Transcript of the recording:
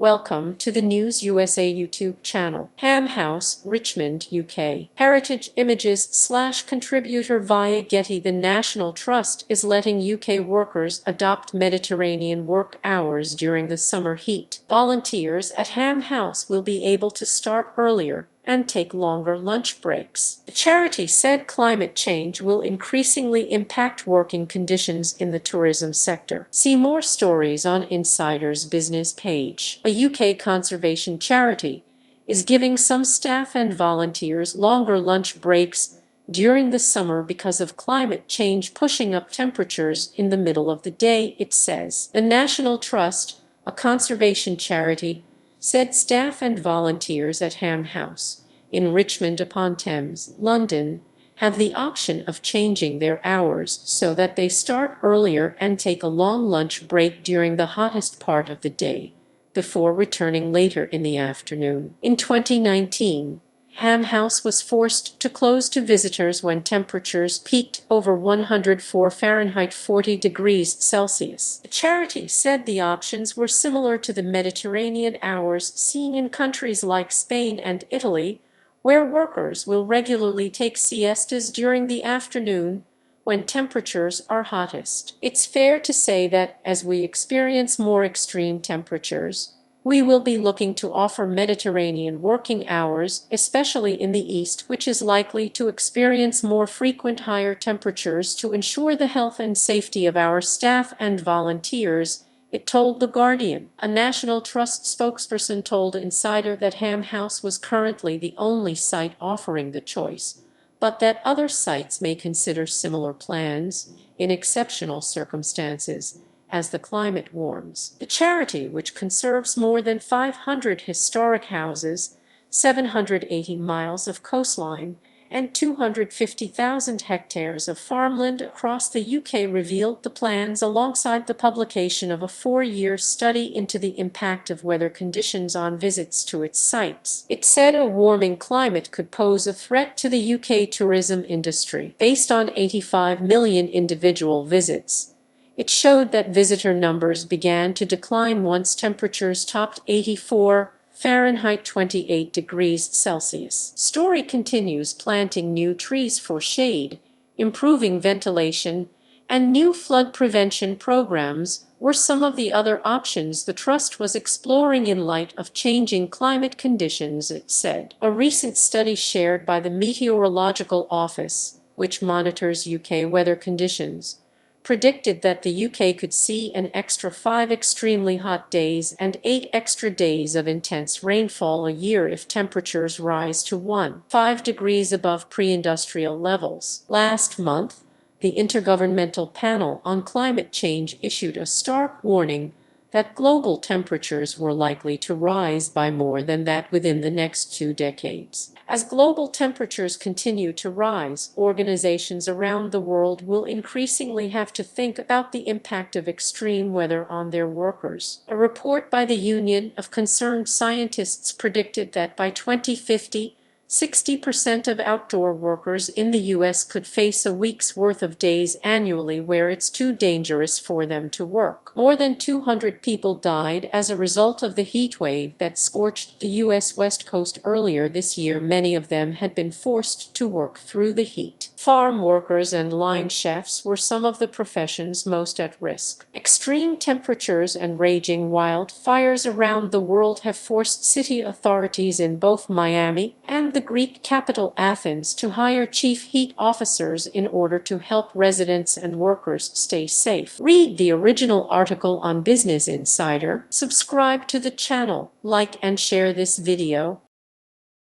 Welcome to the News USA YouTube channel. Ham House, Richmond, UK. Heritage Images/contributor via Getty. The National Trust is letting UK workers adopt Mediterranean work hours during the summer heat. Volunteers at Ham House will be able to start earlier and take longer lunch breaks. The charity said climate change will increasingly impact working conditions in the tourism sector. See more stories on Insider's business page. A UK conservation charity is giving some staff and volunteers longer lunch breaks during the summer because of climate change pushing up temperatures in the middle of the day, it says. The National Trust, a conservation charity, said staff and volunteers at Ham House in Richmond-upon-Thames, London, have the option of changing their hours so that they start earlier and take a long lunch break during the hottest part of the day, before returning later in the afternoon. In 2019, Ham House was forced to close to visitors when temperatures peaked over 104 Fahrenheit 40 degrees Celsius. The charity said the options were similar to the Mediterranean hours seen in countries like Spain and Italy, where workers will regularly take siestas during the afternoon when temperatures are hottest. It's fair to say that as we experience more extreme temperatures, we will be looking to offer Mediterranean working hours, especially in the East, which is likely to experience more frequent higher temperatures to ensure the health and safety of our staff and volunteers, it told The Guardian. A National Trust spokesperson told Insider that Ham House was currently the only site offering the choice, but that other sites may consider similar plans in exceptional circumstances as the climate warms. The charity, which conserves more than 500 historic houses, 780 miles of coastline, and 250,000 hectares of farmland across the UK, revealed the plans alongside the publication of a 4-year study into the impact of weather conditions on visits to its sites. It said a warming climate could pose a threat to the UK tourism industry. Based on 85 million individual visits, it showed that visitor numbers began to decline once temperatures topped 84 Fahrenheit 28 degrees Celsius. Story continues. Planting new trees for shade, improving ventilation, and new flood prevention programs were some of the other options the Trust was exploring in light of changing climate conditions, it said. A recent study shared by the Meteorological Office, which monitors UK weather conditions, predicted that the UK could see an extra 5 extremely hot days and 8 extra days of intense rainfall a year if temperatures rise to 1.5 degrees above pre-industrial levels. Last month, the Intergovernmental Panel on Climate Change issued a stark warning that global temperatures were likely to rise by more than that within the next 2 decades. As global temperatures continue to rise, organizations around the world will increasingly have to think about the impact of extreme weather on their workers. A report by the Union of Concerned Scientists predicted that by 2050, 60% of outdoor workers in the U.S. could face a week's worth of days annually where it's too dangerous for them to work. More than 200 people died as a result of the heat wave that scorched the U.S. West Coast earlier this year. Many of them had been forced to work through the heat. Farm workers and line chefs were some of the professions most at risk. Extreme temperatures and raging wildfires around the world have forced city authorities in both Miami and the Greek capital Athens to hire chief heat officers in order to help residents and workers stay safe. Read the original article on Business Insider. Subscribe to the channel, like and share this video,